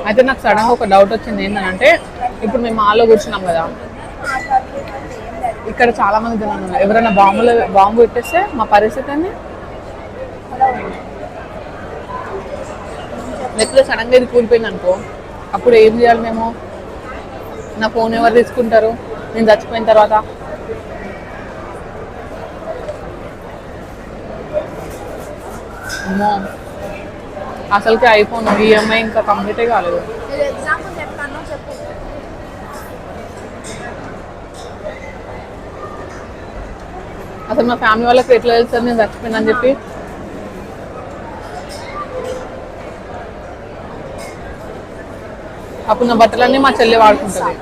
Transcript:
అయితే నాకు సడన్గా ఒక డౌట్ వచ్చింది ఏంటంటే ఇప్పుడు మేము మాల్లో కూర్చున్నాం కదా, ఇక్కడ చాలా మంది జనాలు ఉన్నారు. ఎవరైనా బాంబు పెట్టేస్తే మా పరిస్థితి అని, లేకపోతే సడన్గా ఇది కూలిపోయింది అనుకో, అప్పుడు ఏం చేయాలి మేము? నా ఫోన్ ఎవరు తీసుకుంటారు నేను చచ్చిపోయిన తర్వాత? అమ్మో, అసలుకి ఐఫోన్ ఈఎంఐ ఇంకా కంప్లీటే కాలేదు. అసలు మా ఫ్యామిలీ వాళ్ళకి ఎట్లా తెలుస్తుంది నేను చచ్చిపోయినా అని చెప్పి? అప్పుడు నా బట్టలన్నీ మా చెల్లి వాడుకుంటుంది.